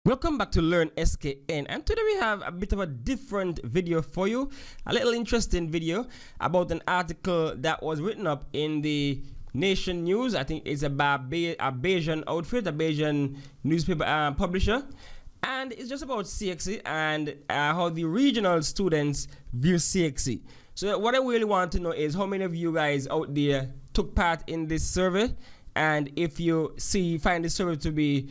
Welcome back to Learn SKN, and today we have a bit of a different video for you, a little interesting video about an article that was written up in the Nation News. I think it's a Bayesian outfit, a Bayesian newspaper publisher, and it's just about CXC and how the regional students view CXC. So what I really want to know is how many of you guys out there took part in this survey, and if you find this survey to be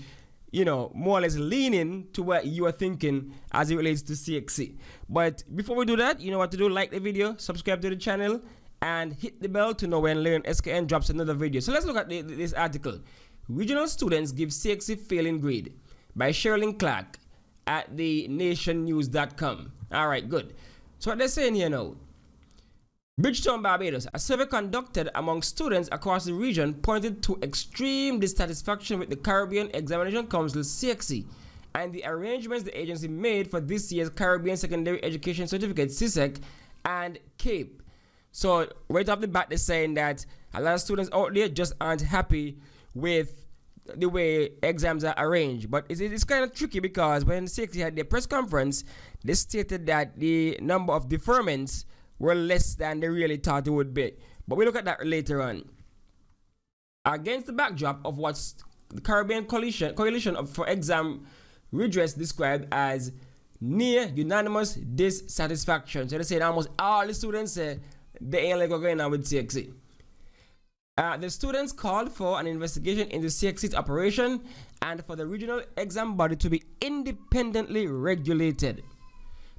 more or less leaning to what you are thinking as it relates to CXC. But before we do that, you know what to do. Like the video, subscribe to the channel, and hit the bell to know when Learn SKN drops another video. So let's look at this article. Regional students give CXC failing grade by Sherrylynclarke at the nationnews.com. All right, good. So what they're saying here now. Bridgetown, Barbados, a survey conducted among students across the region pointed to extreme dissatisfaction with the Caribbean Examination Council CXC and the arrangements the agency made for this year's Caribbean Secondary Education Certificate CSEC and CAPE. So right off the bat, they're saying that a lot of students out there just aren't happy with the way exams are arranged. But it's kind of tricky because when CXC had their press conference, they stated that the number of deferments were less than they really thought it would be. But we look at that later on. Against the backdrop of what the Caribbean Coalition for Exam Redress described as near unanimous dissatisfaction. So they say almost all the students say they ain't like what's going on with CXC. The students called for an investigation into CXC's operation and for the regional exam body to be independently regulated.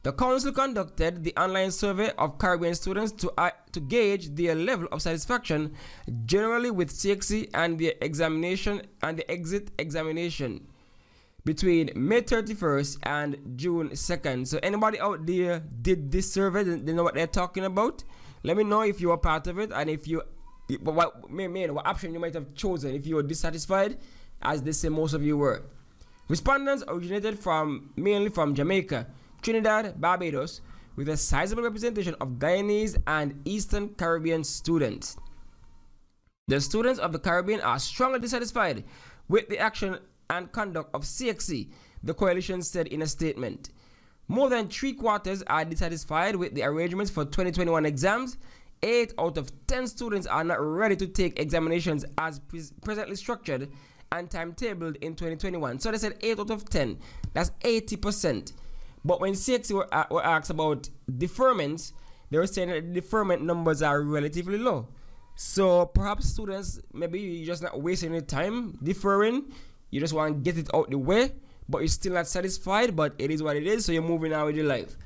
The council conducted the online survey of Caribbean students to gauge their level of satisfaction generally with CXC and the examination and the exit examination between May 31st and June 2nd. So anybody out there did this survey, they know what they're talking about. Let me know if you are part of it and if you what option you might have chosen if you were dissatisfied, as they say most of you were. Respondents originated mainly from Jamaica, Trinidad, Barbados, with a sizable representation of Guyanese and Eastern Caribbean students. The students of the Caribbean are strongly dissatisfied with the action and conduct of CXC, the coalition said in a statement. More than 3/4 are dissatisfied with the arrangements for 2021 exams. 8 out of 10 students are not ready to take examinations as presently structured and timetabled in 2021. So they said 8 out of 10. That's 80%. But when CXC were asked about deferments, they were saying that the deferment numbers are relatively low. So perhaps students, maybe you're just not wasting your time deferring. You just want to get it out the way, but you're still not satisfied, but it is what it is, so you're moving on with your life.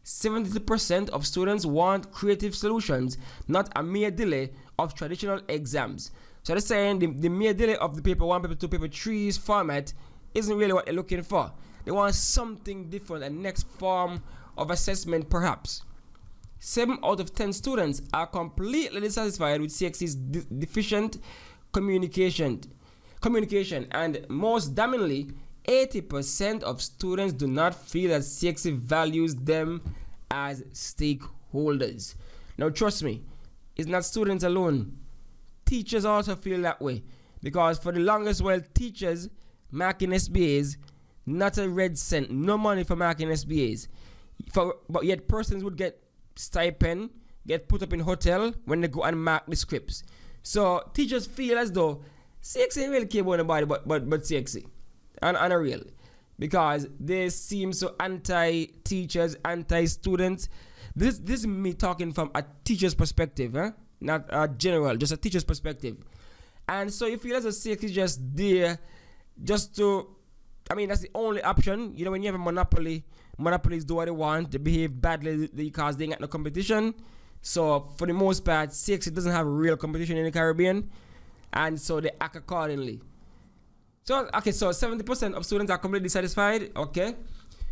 70% of students want creative solutions, not a mere delay of traditional exams. So they're saying the mere delay of the paper 1, paper 2, paper 3's format isn't really what they're looking for. They want something different, a next form of assessment perhaps. 7 out of 10 students are completely dissatisfied with CXC's deficient communication, and most damningly, 80% of students do not feel that CXC values them as stakeholders. Now trust me, it's not students alone. Teachers also feel that way, because for the longest while, teachers marking SBAs, not a red cent, no money for marking SBAs. But yet persons would get stipend, get put up in hotel when they go and mark the scripts. So teachers feel as though CXC ain't really care about anybody but CXC. And unreal. Because they seem so anti-teachers, anti-students. This is me talking from a teacher's perspective, not a general, just a teacher's perspective. And so you feel as though CXC is just there just to, that's the only option. When you have a monopoly, monopolies do what they want. They behave badly because they ain't got no competition. So for the most part, CXC doesn't have real competition in the Caribbean. And so they act accordingly. So 70% of students are completely satisfied. Okay.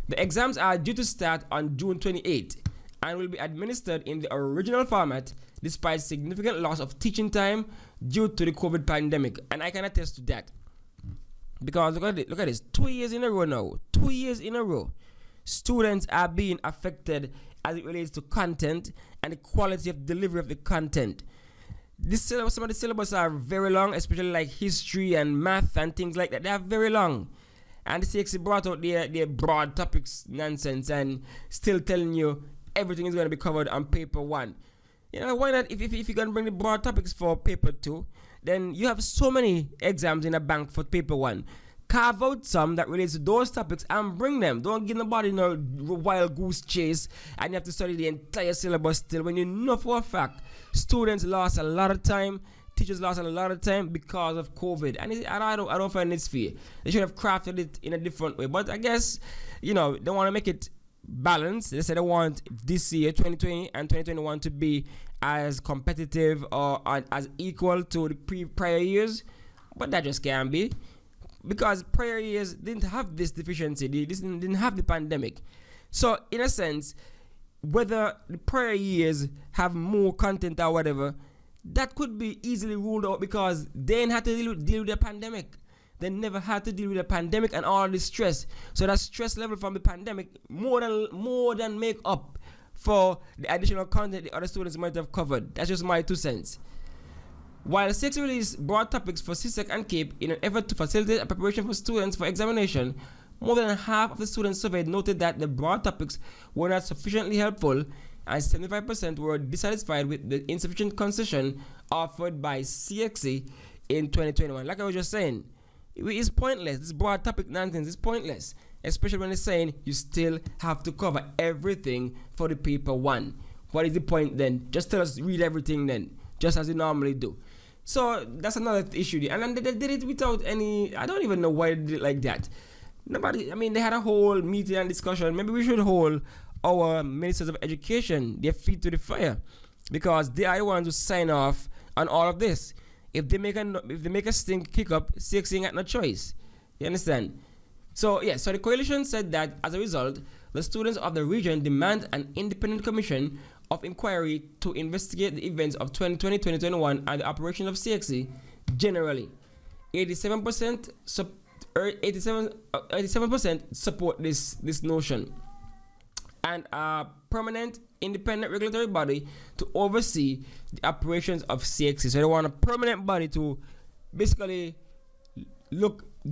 The exams are due to start on June 28th and will be administered in the original format despite significant loss of teaching time due to the COVID pandemic. And I can attest to that. Because look at this, 2 years in a row now. 2 years in a row, students are being affected as it relates to content and the quality of delivery of the content. Some of the syllabus are very long, especially like history and math and things like that. They are very long, And the CXC brought out their broad topics nonsense and still telling you everything is going to be covered on paper 1. You know, why not, if you're going to bring the broad topics for paper 2, then you have so many exams in a bank for paper 1. Carve out some that relates to those topics and bring them. Don't give nobody no wild goose chase and you have to study the entire syllabus still, when you know for a fact students lost a lot of time, teachers lost a lot of time because of COVID. And I don't find it's fair. They should have crafted it in a different way. But I guess, you know, they want to make it balanced. They said they want this year, 2020 and 2021, to be as competitive or as equal to the prior years. But that just can't be. Because prior years didn't have this deficiency. They didn't have the pandemic. So, in a sense, whether the prior years have more content or whatever, that could be easily ruled out because they didn't have to deal with the pandemic. They never had to deal with the pandemic and all the stress. So that stress level from the pandemic more than make up for the additional content the other students might have covered. That's just my 2 cents. While CXC released broad topics for CSEC and CAPE in an effort to facilitate a preparation for students for examination, more than half of the students surveyed noted that the broad topics were not sufficiently helpful, and 75% were dissatisfied with the insufficient concession offered by CXC in 2021. Like I was just saying, it's pointless. This broad topic nonsense is pointless, especially when it's saying you still have to cover everything for the paper 1. What is the point then? Just tell us, read everything then, just as you normally do. So that's another issue. And then they did it without any, I don't even know why they did it like that. Nobody, I mean, they had a whole meeting and discussion. Maybe we should hold our ministers of education their feet to the fire, because they are the ones who sign off on all of this. If they make a stink kick up, CXC ain't got no choice. You understand? So yeah, so the coalition said that as a result, the students of the region demand an independent commission of inquiry to investigate the events of 2020-2021 and the operation of CXC generally. 87% support this notion, and a permanent independent regulatory body to oversee the operations of CXC. So they want a permanent body to basically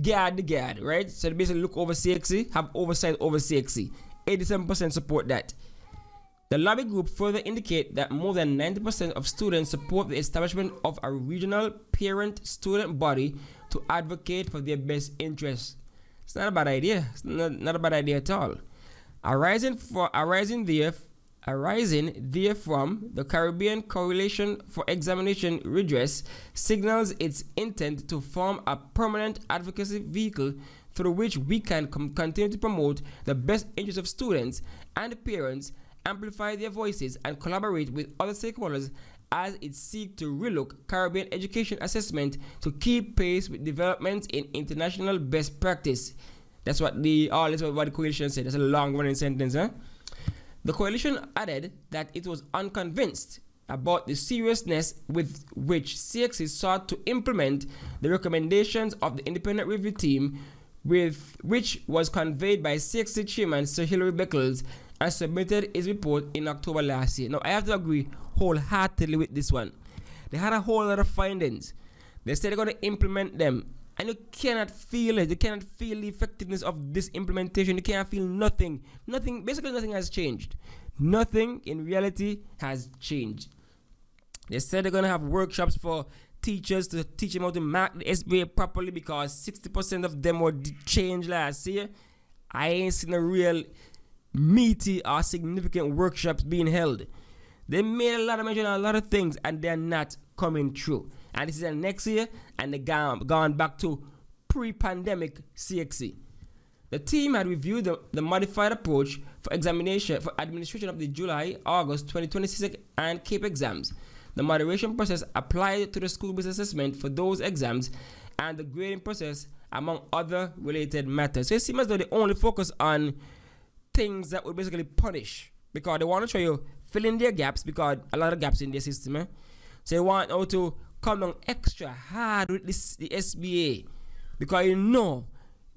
guard the guard, right? So they basically look over CXC, have oversight over CXC. 87% support that. The lobby group further indicate that more than 90% of students support the establishment of a regional parent-student body to advocate for their best interests. It's not a bad idea. It's not a bad idea at all. Arising therefrom, the Caribbean Coalition for Examination Redress signals its intent to form a permanent advocacy vehicle through which we can continue to promote the best interests of students and parents, amplify their voices, and collaborate with other stakeholders as it seeks to relook Caribbean education assessment to keep pace with developments in international best practice. That's what the coalition said. That's a long-running sentence, huh? The coalition added that it was unconvinced about the seriousness with which CXC sought to implement the recommendations of the independent review team, which was conveyed by CXC chairman Sir Hilary Beckles and submitted his report in October last year. Now, I have to agree wholeheartedly with this one. They had a whole lot of findings. They said they're going to implement them, and you cannot feel it. You cannot feel the effectiveness of this implementation. You cannot feel nothing. Basically nothing has changed. Nothing in reality has changed. They said they're going to have workshops for teachers to teach them how to mark the SBA properly, because 60% of them were changed last year. I ain't seen a real meaty or significant workshops being held. They made a lot of mention of a lot of things, and they're not coming true. And this is the next year, and they gone back to pre-pandemic CXC. The team had reviewed the modified approach for administration of the July-August 2026 and CAPE exams, the moderation process applied to the school-based assessment for those exams, and the grading process, among other related matters. So it seems as though they only focus on things that will basically punish, because they want to try to fill in their gaps, because a lot of gaps in their system. So they want how to come down extra hard with the SBA, because you know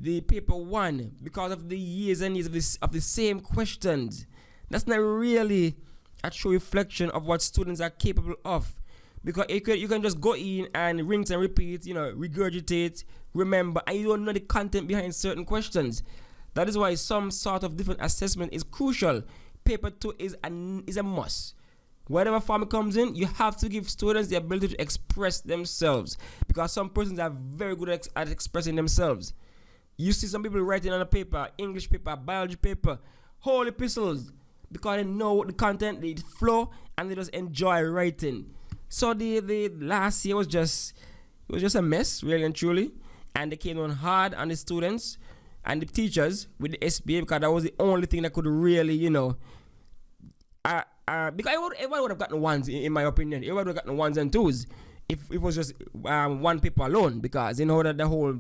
the paper 1, because of the years and years of the same questions. That's not really a true reflection of what students are capable of, because you can just go in and rinse and repeat, regurgitate, remember, and you don't know the content behind certain questions. That is why some sort of different assessment is crucial. Paper 2 is a must. Whatever form it comes in, you have to give students the ability to express themselves, because some persons are very good at expressing themselves. You see some people writing on a paper, English paper, biology paper, whole epistles, because they know the content, the flow, and they just enjoy writing. So the last year was just a mess, really and truly, and they came on hard on the students and the teachers with the SBA, because that was the only thing that could really, because everyone would have gotten ones, in my opinion. Everyone would have gotten ones and twos if it was just one paper alone, because that the whole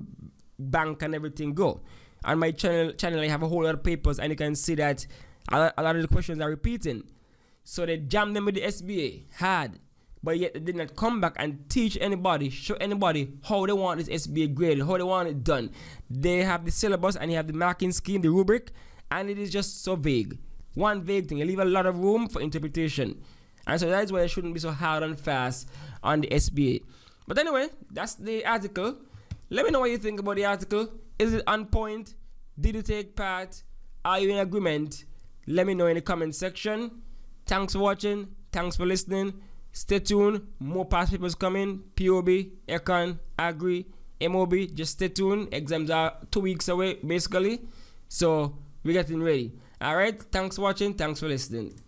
bank and everything go. On my channel I have a whole lot of papers, and you can see that a lot of the questions are repeating. So they jammed them with the SBA hard, but yet they did not come back and teach anybody, show anybody how they want this SBA graded, how they want it done. They have the syllabus and you have the marking scheme, the rubric, and it is just so vague. One vague thing. You leave a lot of room for interpretation. And so that is why it shouldn't be so hard and fast on the SBA. But anyway, that's the article. Let me know what you think about the article. Is it on point? Did you take part? Are you in agreement? Let me know in the comment section. Thanks for watching. Thanks for listening. Stay tuned. More past papers coming. POB, Econ, Agri, MOB. Just stay tuned. Exams are 2 weeks away, basically. So we're getting ready. Alright. Thanks for watching. Thanks for listening.